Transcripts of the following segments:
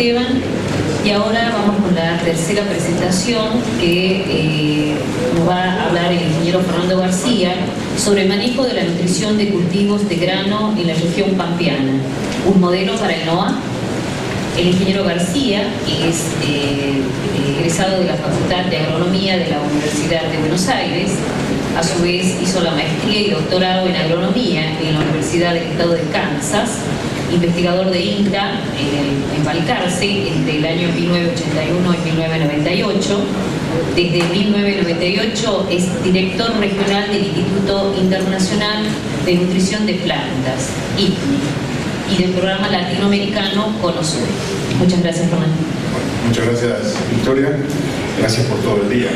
Esteban. Y ahora vamos con la tercera presentación que nos va a hablar el ingeniero Fernando García sobre el manejo de la nutrición de cultivos de grano en la región pampeana, un modelo para el NOA. El ingeniero García es egresado de la Facultad de Agronomía de la Universidad de Buenos Aires. A su vez hizo la maestría y doctorado en agronomía en la Universidad del Estado de Kansas, investigador de INTA en Balcarce entre el año 1981 y 1998. Desde 1998 es director regional del Instituto Internacional de Nutrición de Plantas, ICNI, y del programa latinoamericano CONOSUR. Muchas gracias, Fernando. Muchas gracias, Victoria. Gracias por todo el día.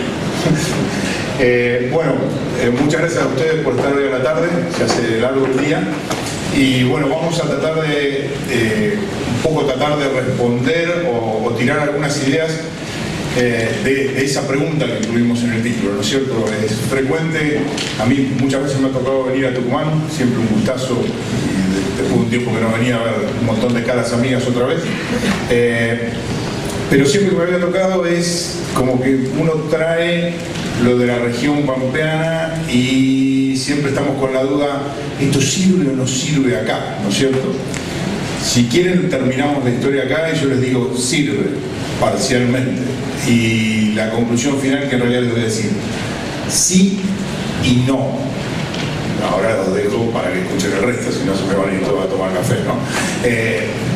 Muchas gracias a ustedes por estar hoy a la tarde. Se hace largo el día. Y bueno, vamos a tratar de tratar de responder o tirar algunas ideas de esa pregunta que incluimos en el título, ¿no es cierto? Es frecuente, a mí muchas veces me ha tocado venir a Tucumán, siempre un gustazo, y después de un tiempo que no venía a ver un montón de caras amigas otra vez, pero siempre que me había tocado es como que uno trae lo de la región pampeana y siempre estamos con la duda, ¿esto sirve o no sirve acá? ¿No es cierto? Si quieren terminamos la historia acá y yo les digo, sirve, parcialmente. Y la conclusión final que en realidad les voy a decir, sí y no. Ahora los dejo para que escuchen el resto, si no se me van a ir todos a tomar café, ¿no?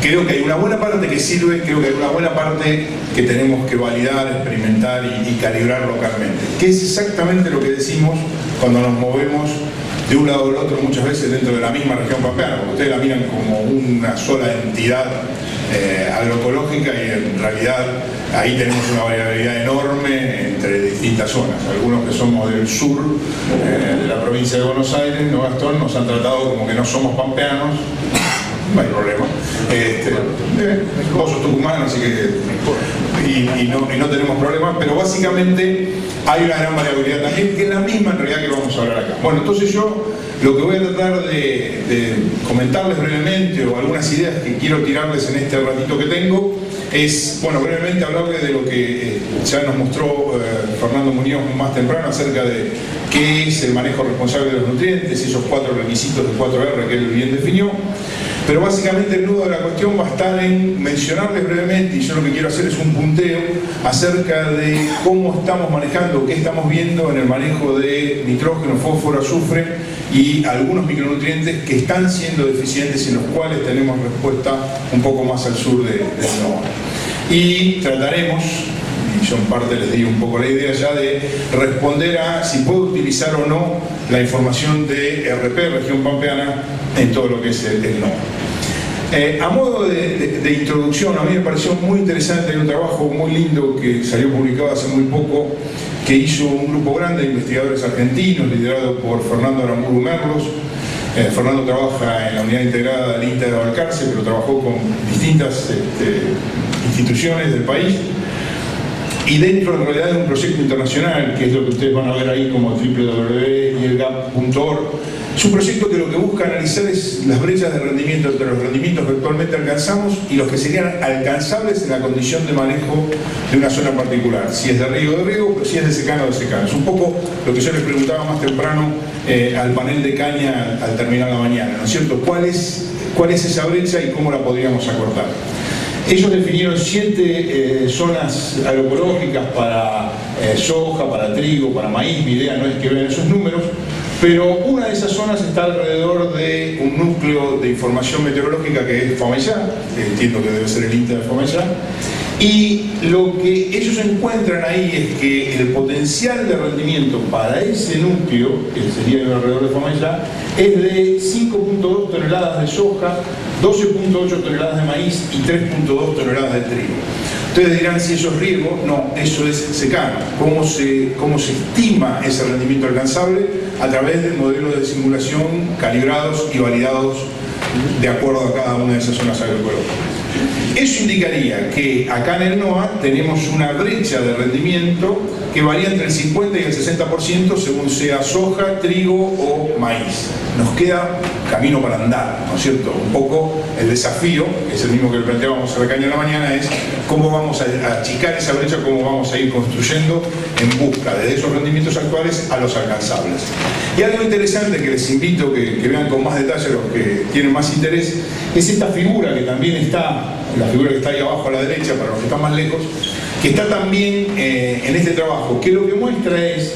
Creo que hay una buena parte que sirve, creo que hay una buena parte que tenemos que validar, experimentar y calibrar localmente. Que es exactamente lo que decimos cuando nos movemos de un lado al otro muchas veces dentro de la misma región pampeana, porque ustedes la miran como una sola entidad agroecológica y en realidad ahí tenemos una variabilidad enorme entre distintas zonas. Algunos que somos del sur de la provincia de Buenos Aires, ¿no, Gastón? Nos han tratado como que no somos pampeanos. No hay problema. Vos sos tucumano, así que y no tenemos problemas, pero básicamente hay una gran variabilidad también, que es la misma en realidad que vamos a hablar acá. Bueno, entonces yo lo que voy a tratar de comentarles brevemente, o algunas ideas que quiero tirarles en este ratito que tengo, es, bueno, brevemente hablarles de lo que ya nos mostró Fernando Muñoz más temprano acerca de qué es el manejo responsable de los nutrientes, esos 4 requisitos de 4R que él bien definió. Pero básicamente el nudo de la cuestión va a estar en mencionarles brevemente, y yo lo que quiero hacer es un punteo acerca de cómo estamos manejando, qué estamos viendo en el manejo de nitrógeno, fósforo, azufre y algunos micronutrientes que están siendo deficientes y en los cuales tenemos respuesta un poco más al sur del NOA. Y trataremos, y yo en parte les di un poco la idea ya, de responder a si puedo utilizar o no la información de RP, región pampeana, en todo lo que es el NOA. A modo de introducción, a mí me pareció muy interesante, hay un trabajo muy lindo que salió publicado hace muy poco, que hizo un grupo grande de investigadores argentinos, liderado por Fernando Aramburu Merlos. Fernando trabaja en la unidad integrada del INTA de Balcarce, pero trabajó con distintas instituciones del país. Y dentro en realidad de un proyecto internacional, que es lo que ustedes van a ver ahí como www.ielgap.org, es un proyecto que lo que busca analizar es las brechas de rendimiento entre los rendimientos que actualmente alcanzamos y los que serían alcanzables en la condición de manejo de una zona particular. Si es de riego, pero si es de secano, de secano. Es un poco lo que yo les preguntaba más temprano al panel de caña al terminar la mañana, ¿no es cierto? ¿Cuál es esa brecha y cómo la podríamos acortar? Ellos definieron 7 zonas agroecológicas para soja, para trigo, para maíz. Mi idea no es que vean esos números, pero una de esas zonas está alrededor de un núcleo de información meteorológica que es FAMEYA, que entiendo que debe ser el INTA de FAMEYA, y lo que ellos encuentran ahí es que el potencial de rendimiento para ese núcleo, que sería el alrededor de FAMEYA, es de 5.2 toneladas de soja, 12.8 toneladas de maíz y 3.2 toneladas de trigo. Ustedes dirán si eso es riego. No, eso es secano. ¿Cómo se estima ese rendimiento alcanzable? A través de modelos de simulación calibrados y validados de acuerdo a cada una de esas zonas agroecológicas. Eso indicaría que acá en el NOA tenemos una brecha de rendimiento que varía entre el 50 y el 60% según sea soja, trigo o maíz. Nos queda camino para andar, ¿no es cierto? Un poco el desafío, que es el mismo que le planteábamos a la caña en la mañana, es cómo vamos a achicar esa brecha, cómo vamos a ir construyendo en busca de esos rendimientos actuales a los alcanzables. Y algo interesante que les invito que vean con más detalle a los que tienen más interés, es esta figura que también está, la figura que está ahí abajo a la derecha para los que están más lejos, que está también en este trabajo, que lo que muestra es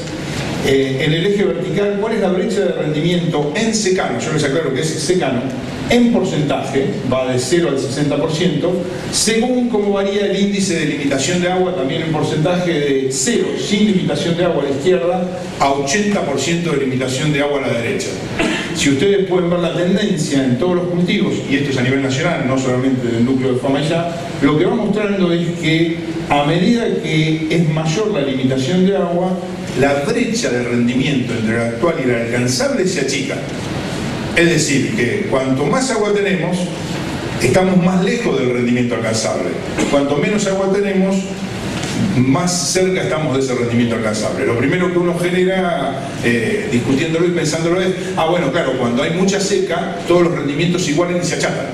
en el eje vertical cuál es la brecha de rendimiento en secano, yo les aclaro que es secano, en porcentaje, va de 0 al 60%, según cómo varía el índice de limitación de agua, también en porcentaje de 0, sin limitación de agua a la izquierda, a 80% de limitación de agua a la derecha. Si ustedes pueden ver la tendencia en todos los cultivos, y esto es a nivel nacional, no solamente del núcleo de Famaillá, lo que va mostrando es que a medida que es mayor la limitación de agua, la brecha de rendimiento entre la actual y la alcanzable se achica. Es decir, que cuanto más agua tenemos, estamos más lejos del rendimiento alcanzable. Cuanto menos agua tenemos, más cerca estamos de ese rendimiento alcanzable. Lo primero que uno genera, discutiéndolo y pensándolo es, bueno, claro, cuando hay mucha seca, todos los rendimientos igualen y se achatan.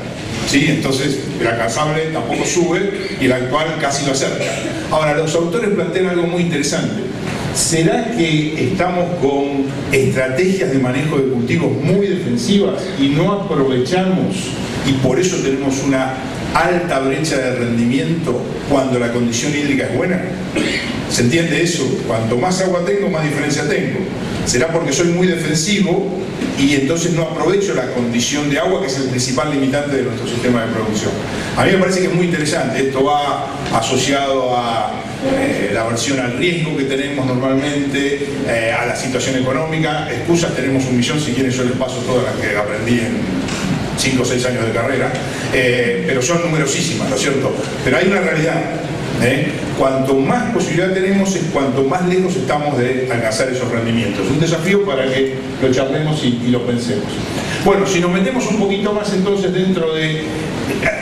¿Sí? Entonces el alcanzable tampoco sube y el actual casi lo acerca. Ahora, los autores plantean algo muy interesante. ¿Será que estamos con estrategias de manejo de cultivos muy defensivas y no aprovechamos y por eso tenemos una alta brecha de rendimiento cuando la condición hídrica es buena? ¿Se entiende eso? Cuanto más agua tengo, más diferencia tengo. ¿Será porque soy muy defensivo y entonces no aprovecho la condición de agua, que es el principal limitante de nuestro sistema de producción? A mí me parece que es muy interesante. Esto va asociado a la aversión al riesgo que tenemos normalmente, a la situación económica. Excusas tenemos 1.000.000, si quieren yo les paso todas las que aprendí en 5 o 6 años de carrera, pero son numerosísimas, ¿no es cierto? Pero hay una realidad. Cuanto más posibilidad tenemos es cuanto más lejos estamos de alcanzar esos rendimientos. Un desafío para que lo charlemos y lo pensemos. Bueno, si nos metemos un poquito más entonces dentro de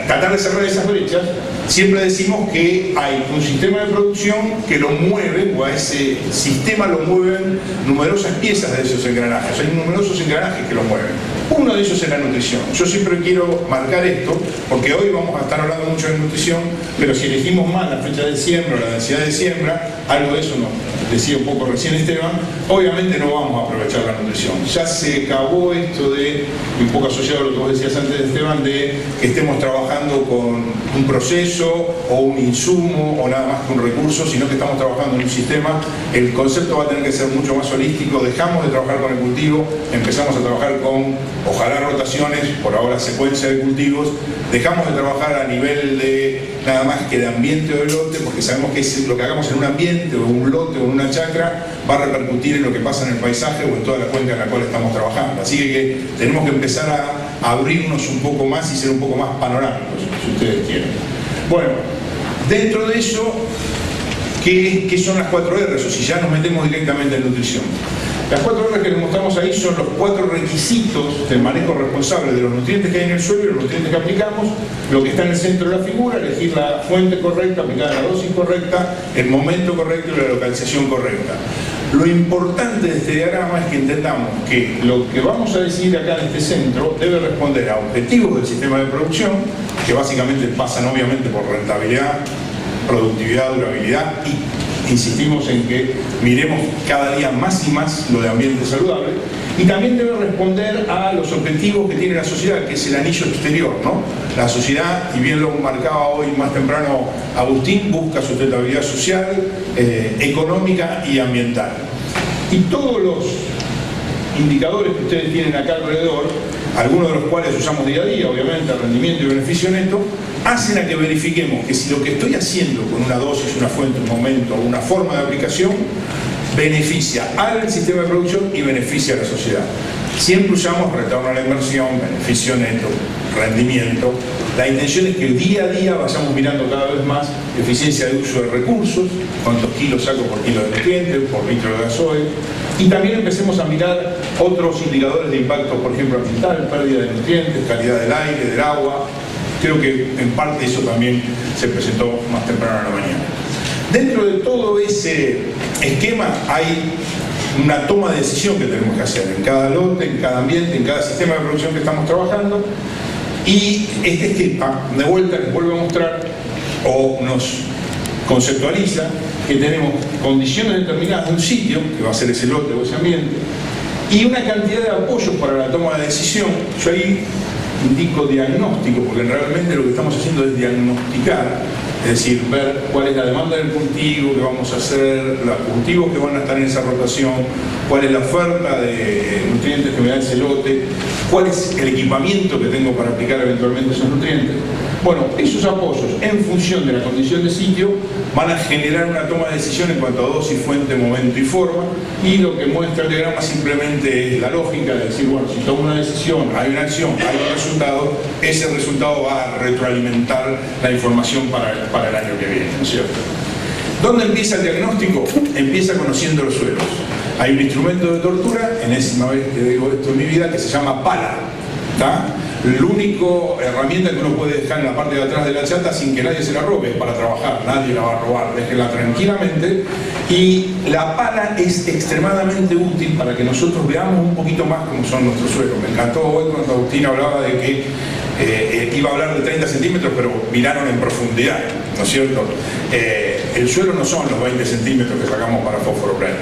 tratar de cerrar esas brechas, siempre decimos que hay un sistema de producción que lo mueve, o a ese sistema lo mueven numerosas piezas de esos engranajes. Hay numerosos engranajes que lo mueven. Uno de ellos es la nutrición. Yo siempre quiero marcar esto, porque hoy vamos a estar hablando mucho de nutrición, pero si elegimos mal la fecha de siembra o la densidad de siembra, algo de eso nos decía un poco recién Esteban, obviamente no vamos a aprovechar la nutrición. Ya se acabó esto de, un poco asociado a lo que vos decías antes, Esteban, de que estemos trabajando con un proceso o un insumo o nada más que un recurso, sino que estamos trabajando en un sistema. El concepto va a tener que ser mucho más holístico. Dejamos de trabajar con el cultivo, empezamos a trabajar con, ojalá, rotaciones, por ahora secuencia de cultivos. Dejamos de trabajar a nivel de nada más que de ambiente o de lote, porque sabemos que lo que hagamos en un ambiente o un lote o en una chacra va a repercutir en lo que pasa en el paisaje o en toda la cuenca en la cual estamos trabajando. Así que tenemos que empezar a abrirnos un poco más y ser un poco más panorámicos, si ustedes quieren. Bueno, dentro de eso, ¿qué son las 4 R's? O si ya nos metemos directamente en nutrición. Las 4 R's que les mostramos ahí son los 4 requisitos del manejo responsable de los nutrientes que hay en el suelo y los nutrientes que aplicamos, lo que está en el centro de la figura, elegir la fuente correcta, aplicar la dosis correcta, el momento correcto y la localización correcta. Lo importante de este diagrama es que entendamos que lo que vamos a decidir acá en este centro debe responder a objetivos del sistema de producción, que básicamente pasan obviamente por rentabilidad, productividad, durabilidad, y insistimos en que miremos cada día más y más lo de ambiente saludable, y también debe responder a los objetivos que tiene la sociedad, que es el anillo exterior, ¿no? La sociedad, y bien lo marcaba hoy más temprano Agustín, busca sustentabilidad social, económica y ambiental. Y todos los indicadores que ustedes tienen acá alrededor, algunos de los cuales usamos día a día, obviamente, rendimiento y beneficio neto, hacen a que verifiquemos que si lo que estoy haciendo con una dosis, una fuente, un momento o una forma de aplicación beneficia al sistema de producción y beneficia a la sociedad. Siempre usamos retorno a la inversión, beneficio neto, rendimiento. La intención es que día a día vayamos mirando cada vez más eficiencia de uso de recursos, cuántos kilos saco por kilo de nutrientes, por litro de gasoil, y también empecemos a mirar otros indicadores de impacto, por ejemplo ambiental, pérdida de nutrientes, calidad del aire, del agua, Creo que en parte eso también se presentó más temprano en la mañana. Dentro de todo ese esquema hay una toma de decisión que tenemos que hacer en cada lote, en cada ambiente, en cada sistema de producción que estamos trabajando, y este esquema de vuelta les vuelve a mostrar o nos conceptualiza que tenemos condiciones determinadas de un sitio, que va a ser ese lote o ese ambiente, y una cantidad de apoyos para la toma de decisión. Yo ahí indico diagnóstico, porque realmente lo que estamos haciendo es diagnosticar, es decir, ver cuál es la demanda del cultivo que vamos a hacer, los cultivos que van a estar en esa rotación, cuál es la oferta de nutrientes que me da ese lote, cuál es el equipamiento que tengo para aplicar eventualmente esos nutrientes. Bueno, esos apoyos, en función de la condición de sitio, van a generar una toma de decisión en cuanto a dosis, fuente, momento y forma, y lo que muestra el diagrama simplemente es la lógica de decir, bueno, si tomo una decisión, hay una acción, hay un resultado, ese resultado va a retroalimentar la información para el año que viene, ¿no es cierto? ¿Dónde empieza el diagnóstico? Empieza conociendo los suelos. Hay un instrumento de tortura, enésima vez que digo esto en mi vida, que se llama pala, ¿está? La única herramienta que uno puede dejar en la parte de atrás de la chata sin que nadie se la robe es para trabajar, nadie la va a robar, déjenla tranquilamente. Y la pala es extremadamente útil para que nosotros veamos un poquito más cómo son nuestros suelos. Me encantó hoy cuando Agustín hablaba de que iba a hablar de 30 centímetros, pero miraron en profundidad, ¿no es cierto? El suelo no son los 20 centímetros que sacamos para fósforo pleno.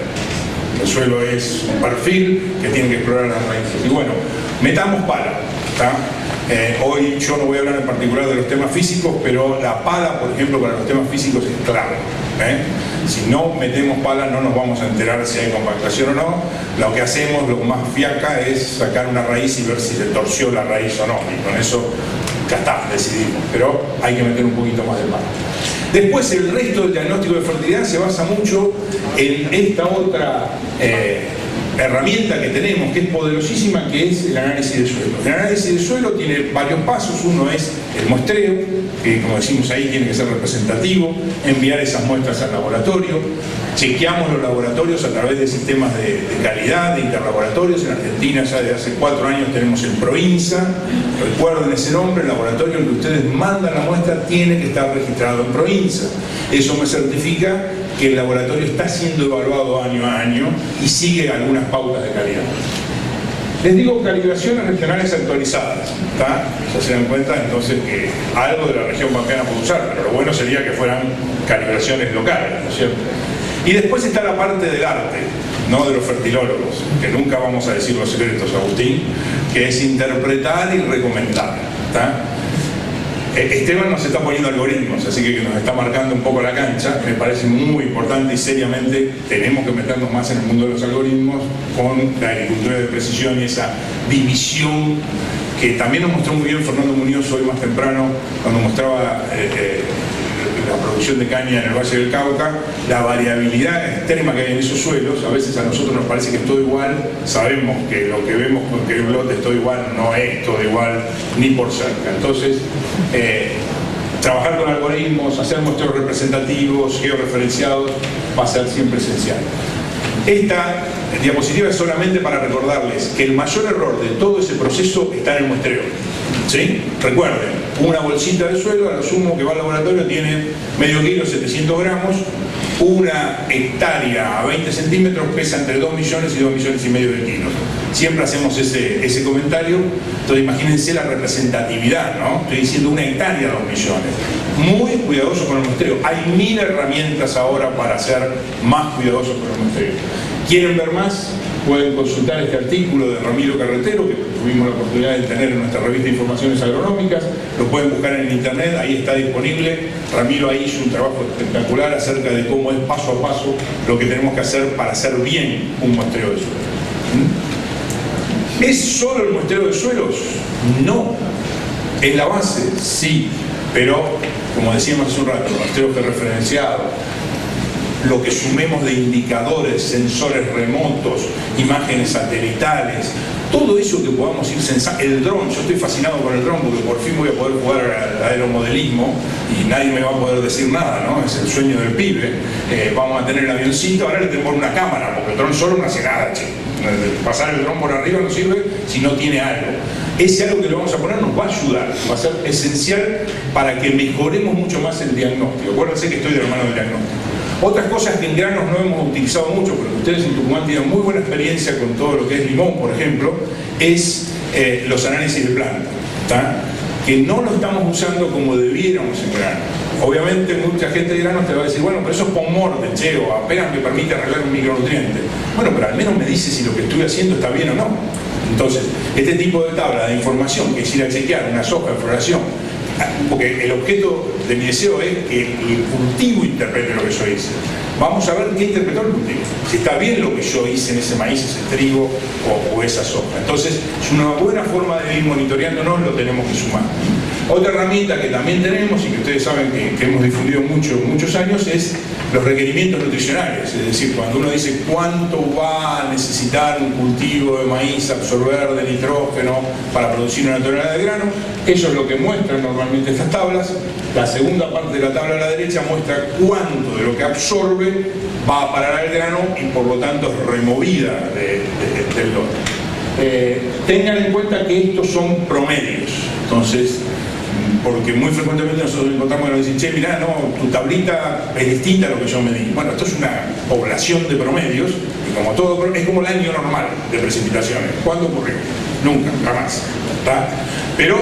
El suelo es un perfil que tiene que explorar las raíces. Y bueno, metamos pala. Hoy yo no voy a hablar en particular de los temas físicos, pero la pala, por ejemplo, para los temas físicos es clave. Si no metemos pala no nos vamos a enterar si hay compactación o no. Lo que hacemos, lo más fiaca, es sacar una raíz y ver si se torció la raíz o no. Y con eso ya está, decidimos. Pero hay que meter un poquito más de pala. Después el resto del diagnóstico de fertilidad se basa mucho en esta otra herramienta que tenemos, que es poderosísima, que es el análisis de suelo. El análisis de suelo tiene varios pasos. Uno es el muestreo, que como decimos ahí tiene que ser representativo, enviar esas muestras al laboratorio. Chequeamos los laboratorios a través de sistemas de calidad, de interlaboratorios. En Argentina ya desde hace 4 años tenemos el PROINSA, recuerden ese nombre, el laboratorio en que ustedes mandan la muestra tiene que estar registrado en PROINSA. Eso me certifica que el laboratorio está siendo evaluado año a año y sigue algunas pautas de calidad. Les digo calibraciones regionales actualizadas, ¿está? Ya se dan cuenta entonces que algo de la región pampeana puede usar, pero lo bueno sería que fueran calibraciones locales, ¿no es cierto? Y después está la parte del arte, no de los fertilólogos, que nunca vamos a decir los secretos, Agustín, que es interpretar y recomendar, ¿está? Esteban nos está poniendo algoritmos, así que nos está marcando un poco la cancha. Me parece muy importante y seriamente tenemos que meternos más en el mundo de los algoritmos con la agricultura de precisión y esa división que también nos mostró muy bien Fernando Muñoz hoy más temprano cuando mostraba la producción de caña en el Valle del Cauca, la variabilidad extrema que hay en esos suelos. A veces a nosotros nos parece que es todo igual, sabemos que lo que vemos con que el lote es todo igual, no es todo igual ni por cerca. Entonces, trabajar con algoritmos, hacer muestreos representativos, georreferenciados, va a ser siempre esencial. Esta diapositiva es solamente para recordarles que el mayor error de todo ese proceso está en el muestreo. ¿Sí? Recuerden, una bolsita de suelo, a lo sumo que va al laboratorio, tiene medio kilo, 700 gramos. Una hectárea a 20 centímetros pesa entre 2 millones y 2 millones y medio de kilos. Siempre hacemos ese comentario. Entonces imagínense la representatividad, ¿no? Estoy diciendo una hectárea, 2 millones. Muy cuidadoso con el muestreo. Hay 1000 herramientas ahora para ser más cuidadosos con el muestreo. ¿Quieren ver más? Pueden consultar este artículo de Ramiro Carretero, que tuvimos la oportunidad de tener en nuestra revista de Informaciones Agronómicas. Lo pueden buscar en internet, ahí está disponible. Ramiro ahí hizo un trabajo espectacular acerca de cómo es paso a paso lo que tenemos que hacer para hacer bien un muestreo de suelo. ¿Es solo el muestreo de suelos? No. ¿Es la base? Sí. Pero, como decíamos hace un rato, el muestreo georreferenciado, lo que sumemos de indicadores, sensores remotos, imágenes satelitales, todo eso que podamos ir sensando, el dron, yo estoy fascinado con el dron porque por fin voy a poder jugar al aeromodelismo y nadie me va a poder decir nada, ¿no? Es el sueño del pibe. Vamos a tener el avioncito, ahora le tenemos una cámara, porque el dron solo no hace nada, che. Pasar el dron por arriba no sirve si no tiene algo. Ese algo que le vamos a poner nos va a ayudar, va a ser esencial para que mejoremos mucho más el diagnóstico. Acuérdense que estoy de la mano del diagnóstico. Otras cosas que en granos no hemos utilizado mucho, porque ustedes en Tucumán tienen muy buena experiencia con todo lo que es limón, por ejemplo, es los análisis de planta, ¿tá? Que no lo estamos usando como debiéramos en grano. Obviamente mucha gente de granos te va a decir, bueno, pero eso es pomorte, che, o apenas me permite arreglar un micronutriente. Bueno, pero al menos me dice si lo que estoy haciendo está bien o no. Entonces, este tipo de tabla de información, que es ir a chequear una soja de floración, porque el objeto de mi deseo es que el cultivo interprete lo que yo hice. Vamos a ver qué interpretó el cultivo. Si está bien lo que yo hice en ese maíz, ese trigo o esa soja. Entonces, es una buena forma de ir monitoreándonos, lo tenemos que sumar. Otra herramienta que también tenemos y que ustedes saben que hemos difundido muchos años es los requerimientos nutricionales. Es decir, cuando uno dice cuánto va a necesitar un cultivo de maíz absorber de nitrógeno para producir una tonelada de grano, eso es lo que muestran normalmente estas tablas. La segunda parte de la tabla a la derecha muestra cuánto de lo que absorbe va a parar al grano y por lo tanto es removida del lote. Tengan en cuenta que estos son promedios. Entonces, porque muy frecuentemente nosotros encontramos que nos dicen, che, mirá, no, tu tablita es distinta a lo que yo medí. Bueno, esto es una población de promedios y como todo, es como el año normal de precipitaciones. ¿Cuándo ocurrió? Nunca, jamás. ¿Tá? Pero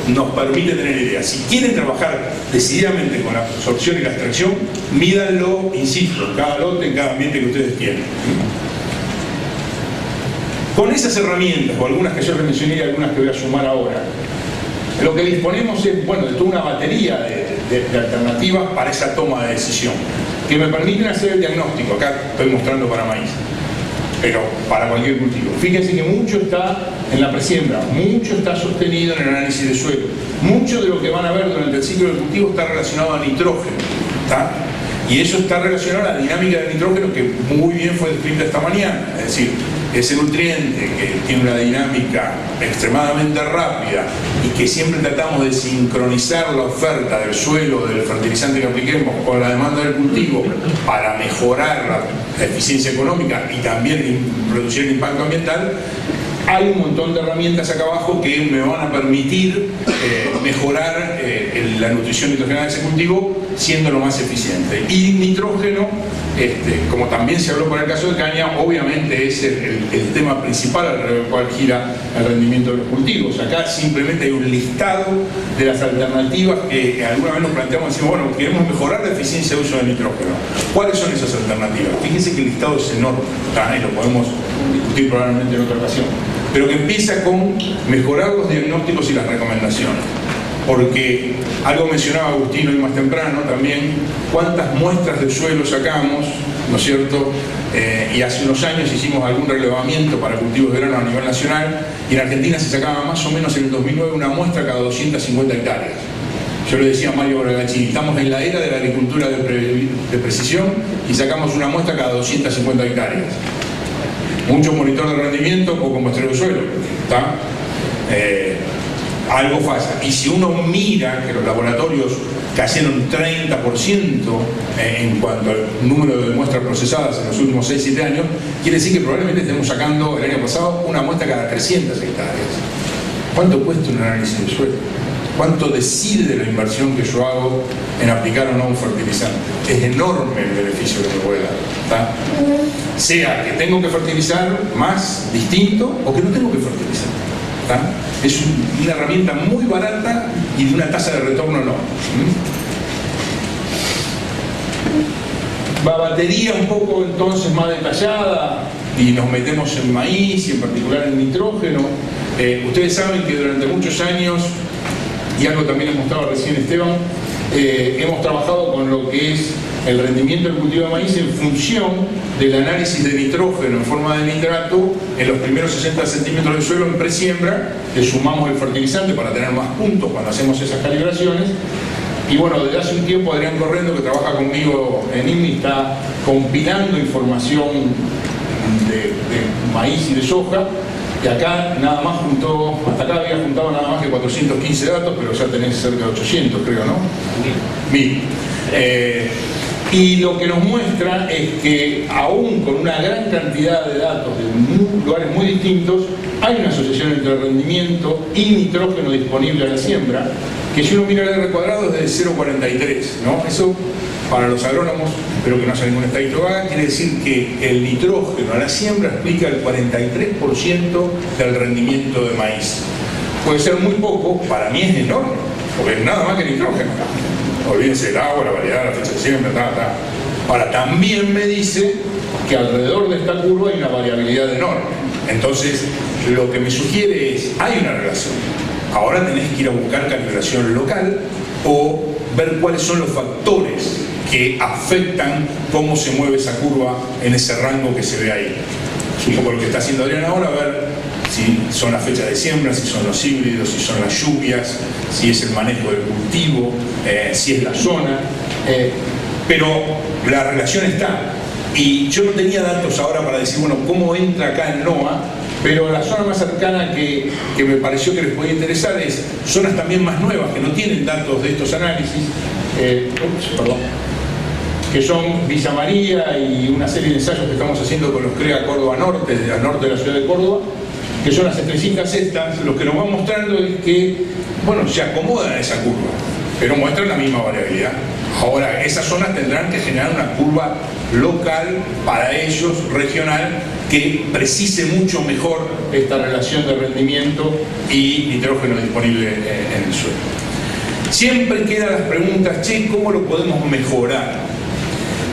nos permite tener ideas. Si quieren trabajar decididamente con la absorción y la extracción, mídanlo, insisto, en cada lote, en cada ambiente que ustedes tienen. Con esas herramientas, o algunas que yo les mencioné y algunas que voy a sumar ahora, lo que disponemos es, bueno, de toda una batería de alternativas para esa toma de decisión, que me permiten hacer el diagnóstico. Acá estoy mostrando para maíz, pero para cualquier cultivo. Fíjense que mucho está en la presiembra, mucho está sostenido en el análisis de suelo, mucho de lo que van a ver durante el ciclo del cultivo está relacionado a nitrógeno, ¿tá? Y eso está relacionado a la dinámica del nitrógeno que muy bien fue descrita esta mañana. Es decir, ese nutriente que tiene una dinámica extremadamente rápida y que siempre tratamos de sincronizar la oferta del suelo, del fertilizante que apliquemos con la demanda del cultivo para mejorar la eficiencia económica y también reducir el impacto ambiental. Hay un montón de herramientas acá abajo que me van a permitir mejorar la nutrición nitrogenada de ese cultivo siendo lo más eficiente. Y nitrógeno, como también se habló por el caso de caña, obviamente es el tema principal alrededor del cual gira el rendimiento de los cultivos. Acá simplemente hay un listado de las alternativas que alguna vez nos planteamos y decimos, bueno, queremos mejorar la eficiencia de uso del nitrógeno. ¿Cuáles son esas alternativas? Fíjense que el listado es enorme, y lo podemos discutir probablemente en otra ocasión. Pero que empieza con mejorar los diagnósticos y las recomendaciones. Porque algo mencionaba Agustino hoy más temprano también, cuántas muestras de suelo sacamos, ¿no es cierto? Y hace unos años hicimos algún relevamiento para cultivos de grano a nivel nacional y en Argentina se sacaba más o menos en el 2009 una muestra cada 250 hectáreas. Yo le decía a Mario Bragacini, estamos en la era de la agricultura de precisión y sacamos una muestra cada 250 hectáreas. Mucho monitor de rendimiento, poco muestreo de suelo, ¿está? Algo falla. Y si uno mira que los laboratorios cayeron 30% en cuanto al número de muestras procesadas en los últimos 6-7 años, quiere decir que probablemente estemos sacando el año pasado una muestra cada 300 hectáreas. ¿Cuánto cuesta un análisis de suelo? ¿Cuánto decide de la inversión que yo hago en aplicar o no un fertilizante? Es enorme el beneficio que me puede dar, ¿tá? Sea que tengo que fertilizar más, distinto, o que no tengo que fertilizar, ¿tá? Es una herramienta muy barata y de una tasa de retorno enorme. La batería un poco entonces más detallada y nos metemos en maíz y en particular en nitrógeno. Ustedes saben que durante muchos años, y algo también les mostraba recién Esteban, hemos trabajado con lo que es el rendimiento del cultivo de maíz en función del análisis de nitrógeno en forma de nitrato en los primeros 60 centímetros de suelo en presiembra, que sumamos el fertilizante para tener más puntos cuando hacemos esas calibraciones, Y bueno, desde hace un tiempo Adrián Correndo, que trabaja conmigo en INMI, está compilando información de maíz y de soja, y acá nada más juntó, hasta acá había juntado nada más que 415 datos, pero ya tenés cerca de 800, creo, ¿no? 1000. Y lo que nos muestra es que aún con una gran cantidad de datos de lugares muy distintos, hay una asociación entre rendimiento y nitrógeno disponible a la siembra, que si uno mira el R cuadrado es de 0,43, ¿no? Eso, para los agrónomos, espero que no haya ningún estadístico acá, quiere decir que el nitrógeno a la siembra explica el 43% del rendimiento de maíz. Puede ser muy poco, para mí es enorme, porque es nada más que nitrógeno. Olvídense del agua, la variedad, la fecha de siembra, Ahora, también me dice que alrededor de esta curva hay una variabilidad enorme. Entonces, lo que me sugiere es, hay una relación. Ahora tenés que ir a buscar calibración local o ver cuáles son los factores que afectan cómo se mueve esa curva en ese rango que se ve ahí. Es un poco lo que está haciendo Adrián ahora, ver si son las fechas de siembra, si son los híbridos, si son las lluvias, si es el manejo del cultivo, si es la zona. Pero la relación está. Y yo no tenía datos ahora para decir, bueno, cómo entra acá en NOA, pero la zona más cercana que me pareció que les podía interesar es zonas también más nuevas, que no tienen datos de estos análisis, que son Villa María y una serie de ensayos que estamos haciendo con los CREA Córdoba Norte, al norte de la ciudad de Córdoba, que son las estrellitas estas. Lo que nos van mostrando es que, bueno, se acomodan a esa curva, pero muestran la misma variabilidad. Ahora, esas zonas tendrán que generar una curva local para ellos, regional, que precise mucho mejor esta relación de rendimiento y nitrógeno disponible en el suelo. Siempre quedan las preguntas, che, ¿cómo lo podemos mejorar?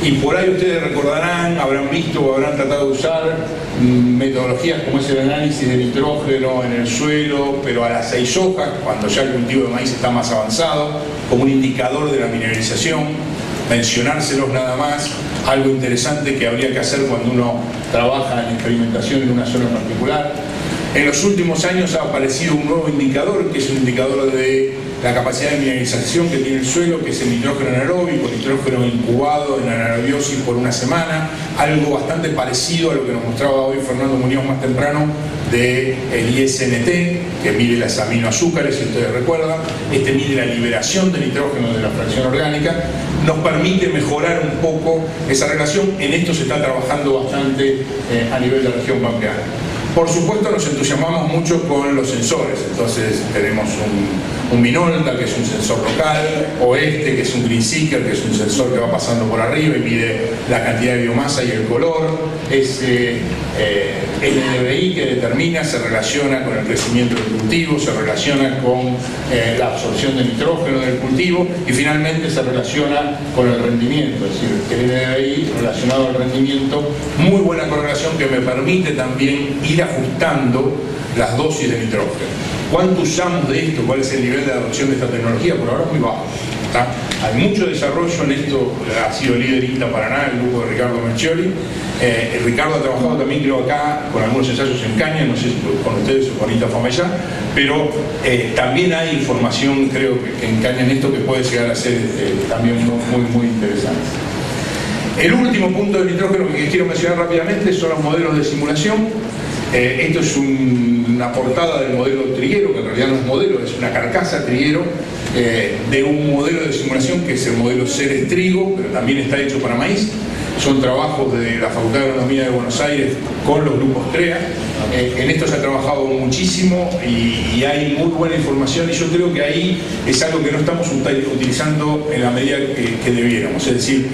Y por ahí ustedes recordarán, habrán visto o habrán tratado de usar metodologías como es el análisis de nitrógeno en el suelo, pero a las 6 hojas, cuando ya el cultivo de maíz está más avanzado, como un indicador de la mineralización, mencionárselos nada más. Algo interesante que habría que hacer cuando uno trabaja en experimentación en una zona en particular. En los últimos años ha aparecido un nuevo indicador, que es un indicador de la capacidad de mineralización que tiene el suelo, que es el nitrógeno anaeróbico, nitrógeno incubado en anaerobiosis por una semana, algo bastante parecido a lo que nos mostraba hoy Fernando Muñoz más temprano del ISNT, que mide las aminoazúcares, si ustedes recuerdan. Este mide la liberación de nitrógeno de la fracción orgánica, nos permite mejorar un poco esa relación. En esto se está trabajando bastante a nivel de la región pampeana. Por supuesto nos entusiasmamos mucho con los sensores, entonces tenemos un Minolta, que es un sensor local, o que es un Green Seeker, que es un sensor que va pasando por arriba y mide la cantidad de biomasa y el color, NDVI, que determina, se relaciona con el crecimiento del cultivo, se relaciona con la absorción de nitrógeno del cultivo y finalmente se relaciona con el rendimiento, es decir, el NDVI relacionado al rendimiento, muy buena correlación que me permite también ir ajustando las dosis de nitrógeno. ¿Cuánto usamos de esto? ¿Cuál es el nivel de adopción de esta tecnología? Por ahora es muy bajo. ¿Está? Hay mucho desarrollo en esto, ha sido líder INTA Paraná, el grupo de Ricardo Mercioli. Ricardo ha trabajado también, creo, acá con algunos ensayos en caña, no sé si con ustedes o con INTA Famellá, pero también hay información, creo, que en caña en esto que puede llegar a ser también muy interesante. El último punto del nitrógeno que quiero mencionar rápidamente son los modelos de simulación. Esto es una portada del modelo triguero, que en realidad no es modelo, es una carcasa triguero de un modelo de simulación que es el modelo Ceres Trigo, pero también está hecho para maíz. Son trabajos de la Facultad de Agronomía de Buenos Aires con los grupos CREA. En esto se ha trabajado muchísimo y hay muy buena información, y yo creo que ahí es algo que no estamos utilizando en la medida que debiéramos. Es decir,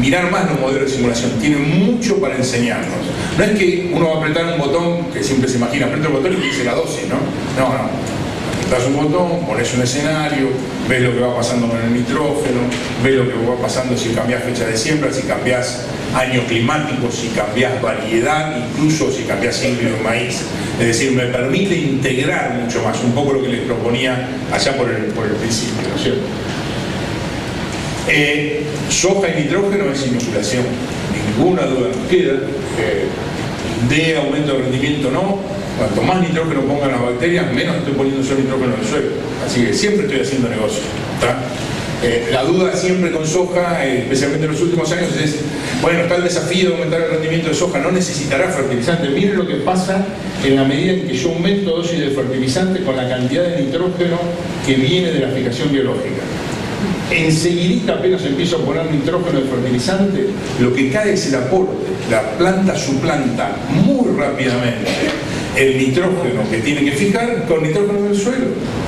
mirar más los modelos de simulación, tienen mucho para enseñarnos. No es que uno va a apretar un botón, que siempre se imagina, aprieta el botón y te dice la dosis, ¿no? No. Das un botón, pones un escenario, ves lo que va pasando con el nitrógeno, ves lo que va pasando si cambias fecha de siembra, si cambias año climático, si cambias variedad, incluso si cambias híbrido de maíz. Es decir, me permite integrar mucho más, un poco lo que les proponía allá por el principio, ¿no es cierto? Soja y nitrógeno es inoculación, ninguna duda nos queda. De aumento de rendimiento no. Cuanto más nitrógeno pongan las bacterias, menos estoy poniendo yo nitrógeno en el suelo. Así que siempre estoy haciendo negocio, ¿está? La duda siempre con soja, especialmente en los últimos años, es, bueno, está el desafío de aumentar el rendimiento de soja, no necesitará fertilizante. Miren lo que pasa en la medida en que yo aumento dosis de fertilizante con la cantidad de nitrógeno que viene de la fijación biológica. Enseguidita apenas empiezo a poner nitrógeno de fertilizante, lo que cae es el aporte. La planta suplanta muy rápidamente el nitrógeno que tiene que fijar con nitrógeno del suelo.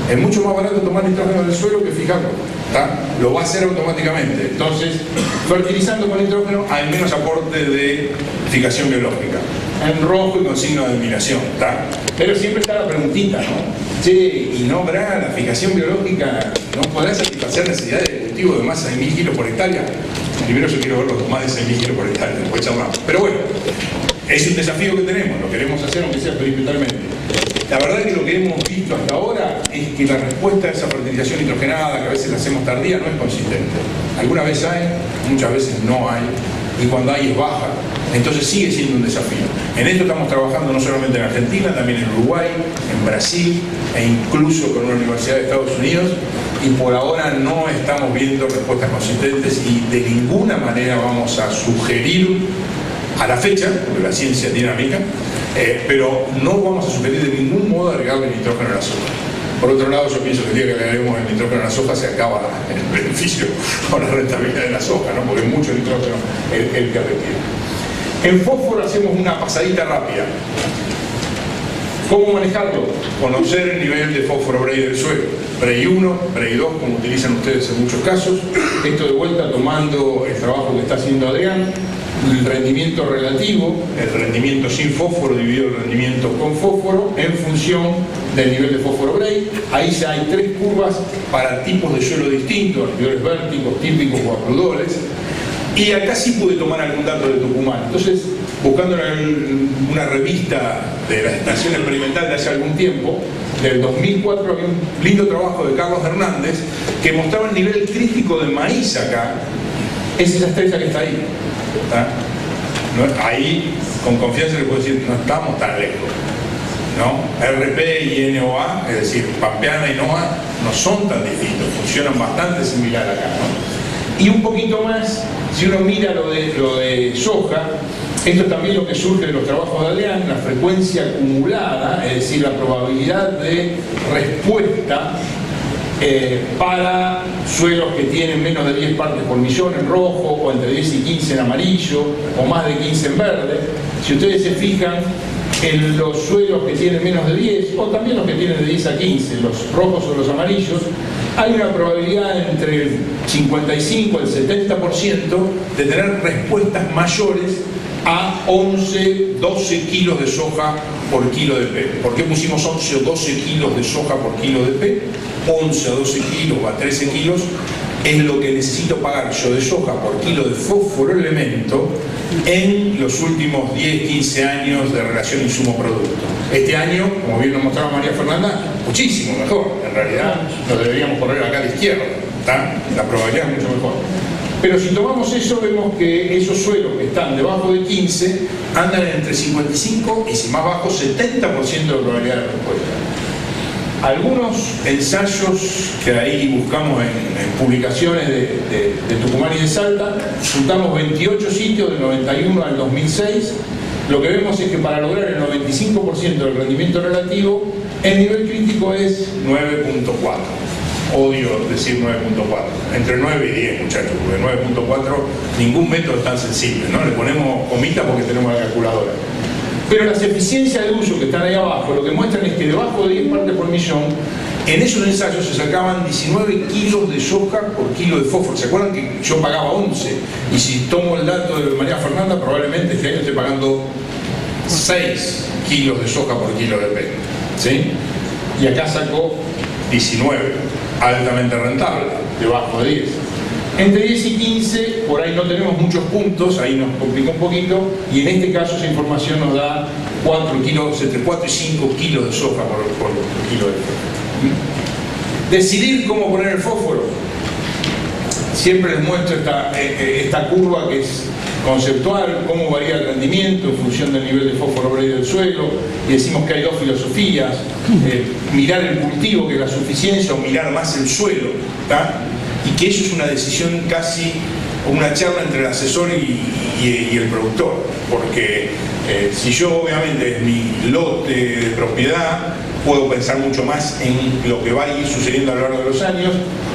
Es mucho más barato tomar nitrógeno del suelo que fijarlo, ¿tá? Lo va a hacer automáticamente. Entonces, fertilizando con nitrógeno hay menos aporte de fijación biológica. En rojo y con signo de admiración, ¿tá? Pero siempre está la preguntita, ¿no? Che, ¿y no habrá la fijación biológica? ¿No podrá satisfacer necesidades de cultivo de más de 6.000 kilos por hectárea? Primero yo quiero ver los más de 6.000 kilos por hectárea, después charlamos. Pero bueno, es un desafío que tenemos, lo queremos hacer aunque sea experimentalmente. La verdad es que lo que hemos visto hasta ahora es que la respuesta a esa fertilización nitrogenada, que a veces la hacemos tardía, no es consistente. Algunas veces hay, muchas veces no hay, y cuando hay es baja. Entonces sigue siendo un desafío. En esto estamos trabajando no solamente en Argentina, también en Uruguay, en Brasil e incluso con una universidad de Estados Unidos, y por ahora no estamos viendo respuestas consistentes y de ninguna manera vamos a sugerir a la fecha, porque la ciencia es dinámica, pero no vamos a sugerir de ningún modo agregarle nitrógeno a la soja. Por otro lado, yo pienso que el día que le agreguemos el nitrógeno a la soja se acaba el beneficio con la rentabilidad de la soja, ¿no? Porque es mucho nitrógeno el que requiere. En fósforo hacemos una pasadita rápida. ¿Cómo manejarlo? Conocer el nivel de fósforo Bray del suelo. Bray 1, Bray 2, como utilizan ustedes en muchos casos. Esto de vuelta tomando el trabajo que está haciendo Adrián. El rendimiento relativo, el rendimiento sin fósforo dividido el rendimiento con fósforo en función del nivel de fósforo Bray. Ahí ya hay 3 curvas para tipos de suelo distintos, niveles vérticos, típicos o acrudoles. Y acá sí pude tomar algún dato de Tucumán. Entonces, buscando una revista de la estación experimental de hace algún tiempo, del 2004, había un lindo trabajo de Carlos Hernández que mostraba el nivel crítico de maíz acá. Es esa estrella que está ahí. ¿No? Ahí, con confianza le puedo decir, no estamos tan lejos, ¿no? RP y NOA, es decir, Pampeana y NOA, no son tan distintos, funcionan bastante similar acá, ¿no? Y un poquito más, si uno mira lo de soja, esto es también lo que surge de los trabajos de Adrián, la frecuencia acumulada, es decir, la probabilidad de respuesta para suelos que tienen menos de 10 partes por millón en rojo, o entre 10 y 15 en amarillo, o más de 15 en verde. Si ustedes se fijan en los suelos que tienen menos de 10, o también los que tienen de 10 a 15, los rojos o los amarillos, hay una probabilidad entre el 55 y el 70% de tener respuestas mayores a 11, 12 kilos de soja por kilo de P. ¿Por qué pusimos 11 o 12 kilos de soja por kilo de P? 11 a 12 kilos o a 13 kilos es lo que necesito pagar yo de soja por kilo de fósforo elemento en los últimos 10, 15 años de relación insumo-producto. Este año, como bien nos mostraba María Fernanda, muchísimo mejor. En realidad lo deberíamos poner acá a la izquierda, ¿tá? La probabilidad es mucho mejor. Pero si tomamos eso, vemos que esos suelos que están debajo de 15 andan entre 55 y, si más bajo, 70% de probabilidad de respuesta. Algunos ensayos que ahí buscamos en publicaciones de Tucumán y de Salta, juntamos 28 sitios del 91 al 2006. Lo que vemos es que para lograr el 95% del rendimiento relativo, el nivel crítico es 9.4. Odio decir 9.4, entre 9 y 10, muchachos, porque 9.4 ningún método es tan sensible, ¿no? Le ponemos comita porque tenemos la calculadora. Pero las eficiencias de uso que están ahí abajo, lo que muestran es que debajo de 10 partes por millón, en esos ensayos se sacaban 19 kilos de soja por kilo de fósforo. ¿Se acuerdan que yo pagaba 11? Y si tomo el dato de María Fernanda, probablemente este año esté pagando 6 kilos de soja por kilo de P, ¿sí? Y acá sacó 19, altamente rentable, debajo de 10. Entre 10 y 15, por ahí no tenemos muchos puntos, ahí nos complica un poquito, y en este caso esa información nos da 4 kilos, entre 4 y 5 kilos de soja por kilo de fósforo. Decidir cómo poner el fósforo. Siempre les muestro esta curva que es conceptual, cómo varía el rendimiento en función del nivel de fósforo Bray del suelo, y decimos que hay dos filosofías, mirar el cultivo, que es la suficiencia, o mirar más el suelo, ¿tá? y que eso es una decisión casi, una charla entre el asesor y el productor, porque si yo obviamente es mi lote de propiedad, puedo pensar mucho más en lo que va a ir sucediendo a lo largo de los años.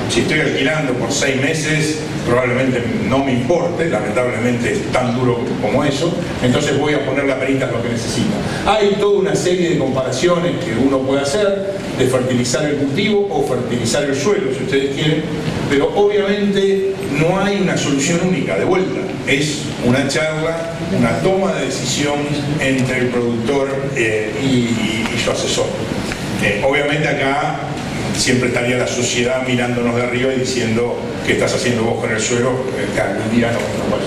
Si estoy alquilando por 6 meses, probablemente no me importe, lamentablemente es tan duro como eso, entonces voy a ponerle a peritas lo que necesita. Hay toda una serie de comparaciones que uno puede hacer de fertilizar el cultivo o fertilizar el suelo, si ustedes quieren, pero obviamente no hay una solución única, de vuelta. Es una charla, una toma de decisión entre el productor y su asesor. Obviamente acá siempre estaría la sociedad mirándonos de arriba y diciendo ¿qué estás haciendo vos con el suelo? Algún día no pasa.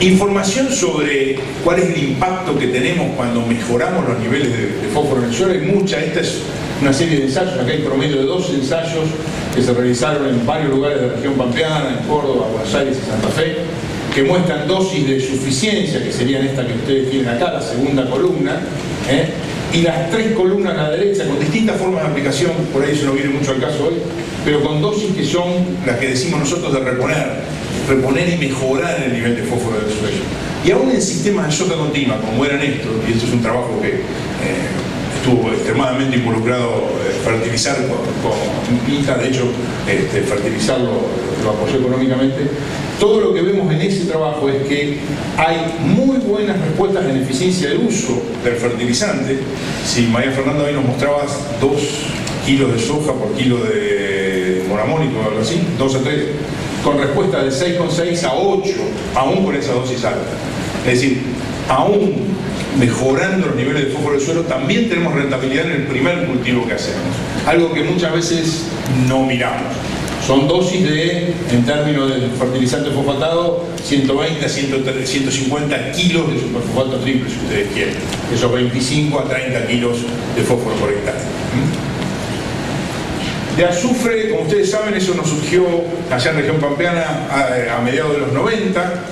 Información sobre cuál es el impacto que tenemos cuando mejoramos los niveles de fósforo en el suelo hay mucha. Esta es una serie de ensayos, acá hay promedio de 12 ensayos que se realizaron en varios lugares de la región pampeana, en Córdoba, Buenos Aires y Santa Fe, que muestran dosis de suficiencia, que serían esta que ustedes tienen acá, la segunda columna, y las 3 columnas a la derecha, con distintas formas de aplicación, por ahí eso no viene mucho al caso hoy, pero con dosis que son las que decimos nosotros de reponer y mejorar el nivel de fósforo del suelo. Y aún en sistemas de soca continua, como eran estos, y esto es un trabajo que estuvo extremadamente involucrado fertilizar con INTA, de hecho fertilizarlo lo apoyó económicamente. Todo lo que vemos en ese trabajo es que hay muy buenas respuestas en eficiencia de uso del fertilizante. Si María Fernanda hoy nos mostrabas 2 kilos de soja por kilo de moramónico o algo así, 2 a 3, con respuesta de 6,6 a 8, aún con esa dosis alta. Es decir, aún mejorando los niveles de fósforo del suelo, también tenemos rentabilidad en el primer cultivo que hacemos. Algo que muchas veces no miramos. Son dosis en términos de fertilizante fosfatado, 120 a 150 kilos de superfosfato triple, si ustedes quieren. Esos 25 a 30 kilos de fósforo por hectárea. De azufre, como ustedes saben, eso nos surgió allá en región pampeana a mediados de los 90,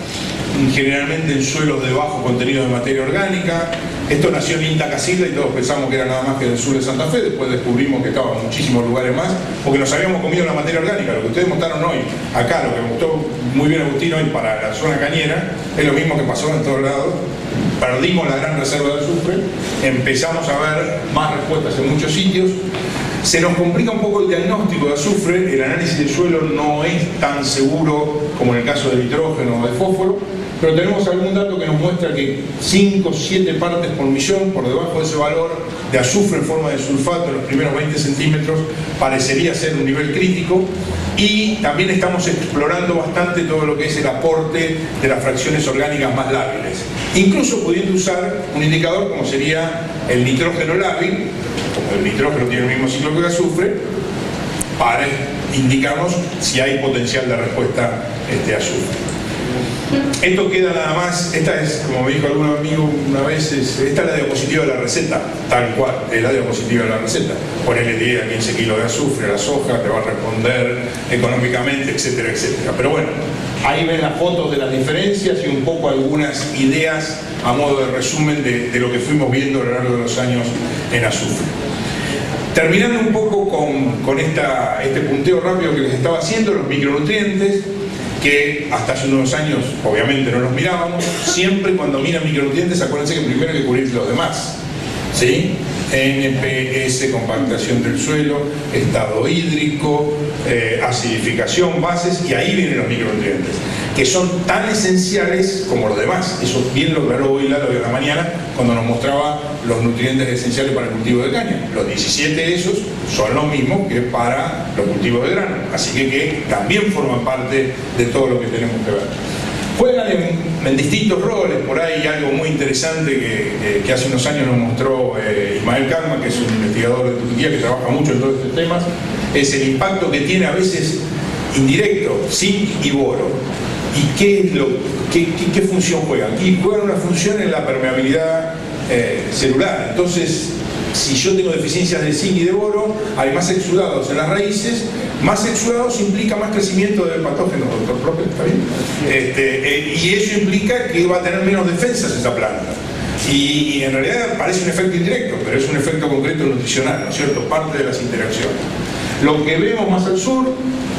generalmente en suelos de bajo contenido de materia orgánica. Esto nació en INTA Casilda y todos pensamos que era nada más que del sur de Santa Fe. Después descubrimos que estaba en muchísimos lugares más, porque nos habíamos comido la materia orgánica. Lo que ustedes mostraron hoy, acá, lo que mostró muy bien Agustín hoy para la zona cañera, es lo mismo que pasó en todos lados. Perdimos la gran reserva de azufre, empezamos a ver más respuestas en muchos sitios. Se nos complica un poco el diagnóstico de azufre, el análisis del suelo no es tan seguro como en el caso del nitrógeno o del fósforo, pero tenemos algún dato que nos muestra que 5 o 7 partes por millón, por debajo de ese valor de azufre en forma de sulfato en los primeros 20 centímetros, parecería ser un nivel crítico. Y también estamos explorando bastante todo lo que es el aporte de las fracciones orgánicas más lábiles, incluso pudiendo usar un indicador como sería el nitrógeno lábil, como el nitrógeno tiene el mismo ciclo que el azufre, para indicarnos si hay potencial de respuesta a azufre. Esto queda nada más, esta es, como me dijo algún amigo una vez, esta es la diapositiva de la receta, tal cual, es la diapositiva de la receta. Ponele 10 a 15 kilos de azufre a la soja, te va a responder económicamente, etcétera, etcétera. Pero bueno, ahí ven las fotos de las diferencias y un poco algunas ideas a modo de resumen de lo que fuimos viendo a lo largo de los años en azufre. Terminando un poco con este punteo rápido que les estaba haciendo, los micronutrientes, que hasta hace unos años obviamente no los mirábamos. Siempre cuando miran micronutrientes, acuérdense que primero hay que cubrir los demás, ¿sí? NPS, compactación del suelo, estado hídrico, acidificación, bases, y ahí vienen los micronutrientes, que son tan esenciales como los demás. Eso bien lo aclaró hoy Lalo de la mañana cuando nos mostraba los nutrientes esenciales para el cultivo de caña. Los 17 de esos son los mismos que para los cultivos de grano, así que también forman parte de todo lo que tenemos que ver. Juegan en distintos roles. Por ahí algo muy interesante que hace unos años nos mostró Ismael Karma, que es un investigador de Turquía que trabaja mucho en todos estos temas, es el impacto que tiene a veces indirecto, zinc y boro. ¿Y qué función juegan? Y juegan una función en la permeabilidad celular. Entonces, si yo tengo deficiencias de zinc y de boro, hay más exudados en las raíces. Más exudados implica más crecimiento de patógenos, doctor Prope, ¿está bien? Y eso implica que va a tener menos defensas esa planta. Y en realidad parece un efecto indirecto, pero es un efecto concreto nutricional, ¿no es cierto? Parte de las interacciones. Lo que vemos más al sur,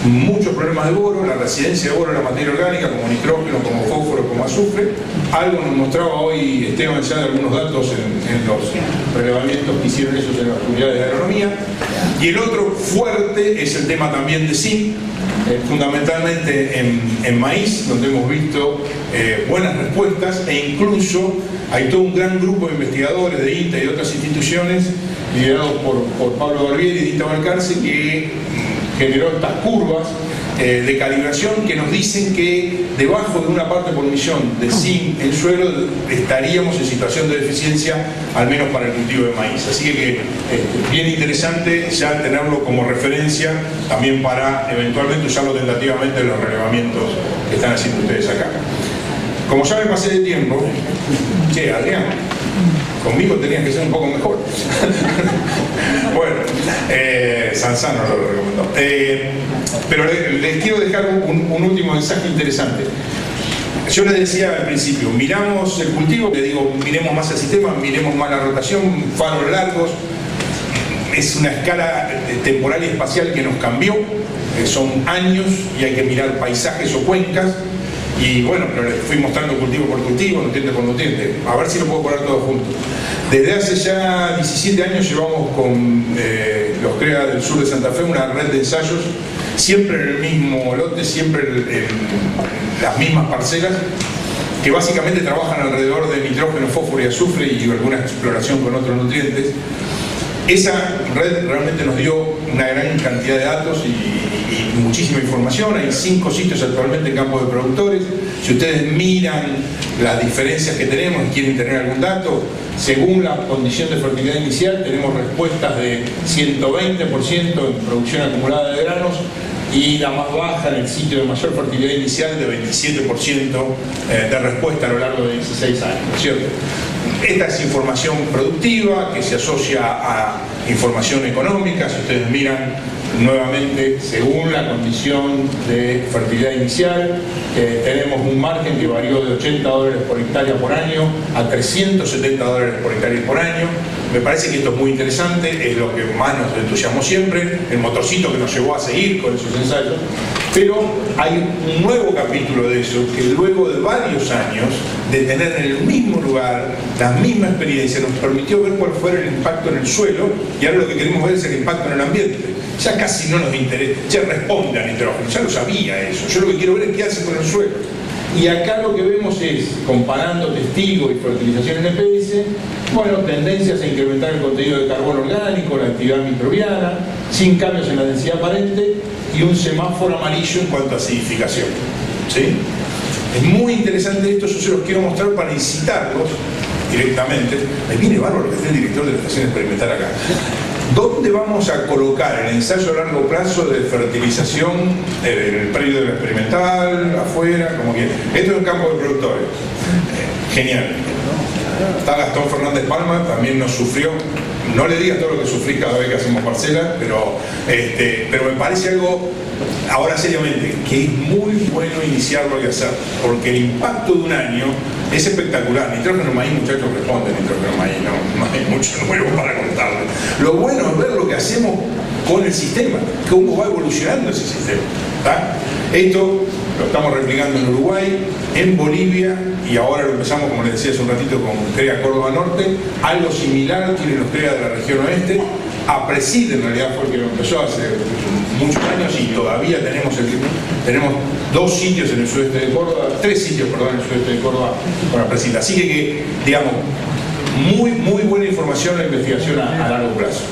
muchos problemas de boro, la residencia de boro en la materia orgánica, como nitrógeno, como fósforo, como azufre. Algo nos mostraba hoy Esteban ya de algunos datos en los relevamientos que hicieron ellos en las unidades de agronomía. Y el otro fuerte es el tema también de zinc, fundamentalmente en maíz, donde hemos visto buenas respuestas, e incluso hay todo un gran grupo de investigadores de INTA y de otras instituciones liderados por Pablo Barbieri y Dita Balcarce, que generó estas curvas de calibración que nos dicen que debajo de una parte por millón de zinc en suelo estaríamos en situación de deficiencia, al menos para el cultivo de maíz. Así que bien interesante ya tenerlo como referencia también para eventualmente usarlo tentativamente en los relevamientos que están haciendo ustedes acá. Como ya me pasé de tiempo, che, Adrián, conmigo tenías que ser un poco mejor. Bueno, Sansano lo recomendó. Pero les quiero dejar un último mensaje interesante. Yo les decía al principio, miramos el cultivo, le digo, miremos más el sistema, miremos más la rotación, faros largos. Es una escala temporal y espacial que nos cambió, son años y hay que mirar paisajes o cuencas. Y bueno, pero les fui mostrando cultivo por cultivo, nutriente por nutriente. A ver si lo puedo poner todo junto. Desde hace ya 17 años llevamos con los CREA del sur de Santa Fe una red de ensayos, siempre en el mismo lote, siempre en las mismas parcelas, que básicamente trabajan alrededor de nitrógeno, fósforo y azufre y alguna exploración con otros nutrientes. Esa red realmente nos dio una gran cantidad de datos y muchísima información. Hay 5 sitios actualmente en campos de productores. Si ustedes miran las diferencias que tenemos y quieren tener algún dato, según la condición de fertilidad inicial tenemos respuestas de 120% en producción acumulada de granos y la más baja en el sitio de mayor fertilidad inicial de 27% de respuesta a lo largo de 16 años, ¿no es cierto? Esta es información productiva que se asocia a información económica. Si ustedes miran nuevamente, según la condición de fertilidad inicial, tenemos un margen que varió de $80 por hectárea por año a $370 por hectárea por año. Me parece que esto es muy interesante, es lo que más nos entusiasmó siempre, el motorcito que nos llevó a seguir con esos ensayos. Pero hay un nuevo capítulo de eso que luego de varios años de tener en el mismo lugar la misma experiencia nos permitió ver cuál fue el impacto en el suelo, y ahora lo que queremos ver es el impacto en el ambiente. Ya casi no nos interesa, ya responde al nitrógeno, ya lo sabía eso. Yo lo que quiero ver es qué hace con el suelo. Y acá lo que vemos es, comparando testigo y fertilización en EPS, bueno, tendencias a incrementar el contenido de carbono orgánico, la actividad microbiana, sin cambios en la densidad aparente y un semáforo amarillo en cuanto a acidificación. ¿Sí? Es muy interesante esto, yo se los quiero mostrar para incitarlos directamente. Me viene bárbaro que esté el director de la estación experimental acá. ¿Dónde vamos a colocar el ensayo a largo plazo de fertilización en el predio de la experimental, afuera, como quieran? Esto es un campo de productores. Genial. Está Gastón Fernández Palma, también nos sufrió. No le digas todo lo que sufrí cada vez que hacemos parcelas, pero me parece algo, ahora seriamente, que es muy bueno iniciarlo y hacer, porque el impacto de un año es espectacular. Nitrógeno maíz, muchachos, responden nitrógeno maíz, no hay mucho nuevo para contarles. Lo bueno es ver lo que hacemos con el sistema, cómo va evolucionando ese sistema. ¿Tá? Esto lo estamos replicando en Uruguay, en Bolivia, y ahora lo empezamos, como les decía hace un ratito, con CREA Córdoba Norte. Algo similar tienen los CREA de la región oeste. APRESID en realidad fue el que lo empezó hace muchos años y todavía tenemos 2 sitios en el sudeste de Córdoba, 3 sitios, perdón, en el sudeste de Córdoba con APRESID. Así que digamos, muy buena información en la investigación a largo plazo.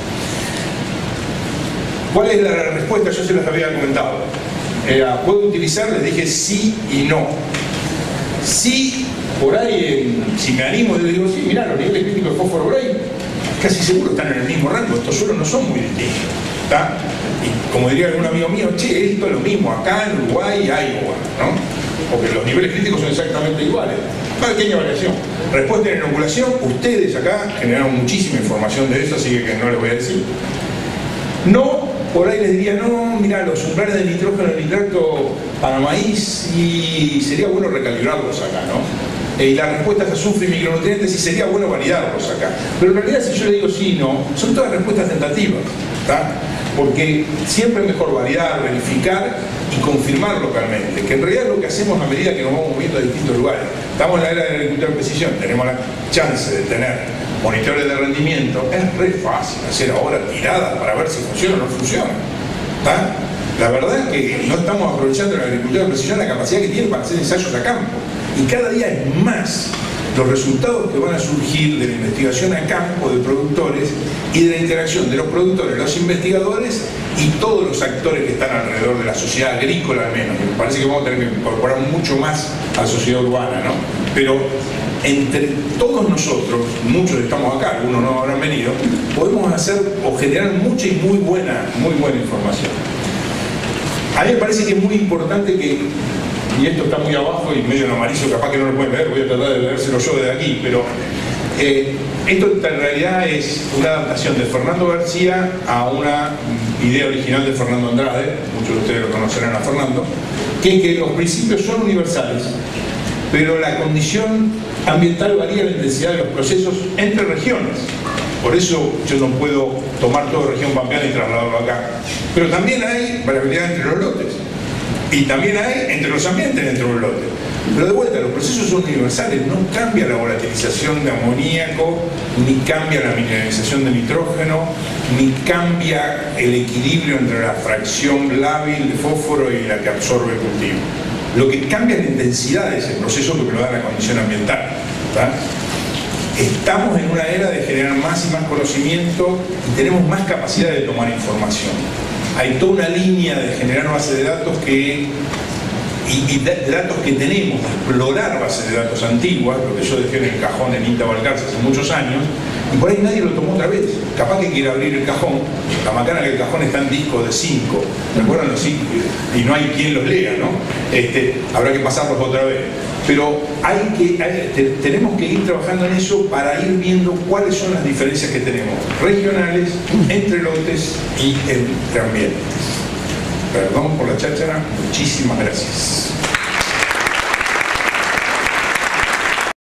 ¿Cuál es la respuesta? Yo se las había comentado. ¿Puedo utilizar? Les dije sí y no. Sí, por ahí, si me animo, les digo, sí, mirá, los niveles críticos de fósforo por ahí casi seguro están en el mismo rango, estos suelos no son muy distintos. ¿Tá? Y como diría algún amigo mío, che, esto es lo mismo, acá en Uruguay y Iowa, ¿no? Porque los niveles críticos son exactamente iguales. Una pequeña variación. Respuesta en inoculación, ustedes acá generaron muchísima información de eso, así que no les voy a decir. No, por ahí les diría, no, mira, los umbrales de nitrógeno y nitrato para maíz, y sería bueno recalibrarlos acá, ¿no? Y la respuesta es azufre y micronutrientes, y sería bueno validarlos acá. Pero en realidad, si yo le digo sí y no, son todas respuestas tentativas. ¿Tá? porque siempre es mejor validar, verificar y confirmar localmente, que en realidad es lo que hacemos a medida que nos vamos moviendo a distintos lugares. Estamos en la era de la agricultura de precisión, tenemos la chance de tener monitores de rendimiento, es re fácil hacer ahora tiradas para ver si funciona o no funciona. ¿Está? La verdad es que no estamos aprovechando en la agricultura de precisión la capacidad que tiene para hacer ensayos a campo, y cada día es más los resultados que van a surgir de la investigación a campo de productores y de la interacción de los productores, los investigadores y todos los actores que están alrededor de la sociedad agrícola al menos. Me parece que vamos a tener que incorporar mucho más a la sociedad urbana, ¿no? Pero entre todos nosotros, muchos estamos acá, algunos no habrán venido, podemos hacer o generar mucha y muy buena información. A mí me parece que es muy importante que, y esto está muy abajo y medio en amarillo, capaz que no lo pueden leer, voy a tratar de leérselo yo desde aquí, pero esto en realidad es una adaptación de Fernando García a una idea original de Fernando Andrade, muchos de ustedes lo conocerán a Fernando, que es que los principios son universales, pero la condición ambiental varía la intensidad de los procesos entre regiones. Por eso yo no puedo tomar toda región pampeana y trasladarlo acá. Pero también hay variabilidad entre los lotes. Y también hay entre los ambientes dentro del lote. Pero de vuelta, los procesos son universales, no cambia la volatilización de amoníaco, ni cambia la mineralización de nitrógeno, ni cambia el equilibrio entre la fracción lábil de fósforo y la que absorbe el cultivo. Lo que cambia es la intensidad de ese proceso que me lo da la condición ambiental. ¿Tá? Estamos en una era de generar más y más conocimiento y tenemos más capacidad de tomar información. Hay toda una línea de generar bases de datos y de datos que tenemos, de explorar bases de datos antiguas, lo que yo dejé en el cajón en INTA Balcarce hace muchos años, y por ahí nadie lo tomó otra vez. Capaz que quiere abrir el cajón, la macana que el cajón está en discos de 5, ¿recuerdan los 5? Y no hay quien los lea, ¿no? Habrá que pasarlos otra vez. Pero tenemos que ir trabajando en eso para ir viendo cuáles son las diferencias que tenemos regionales, entre lotes y entre ambientes. Perdón por la cháchara, muchísimas gracias.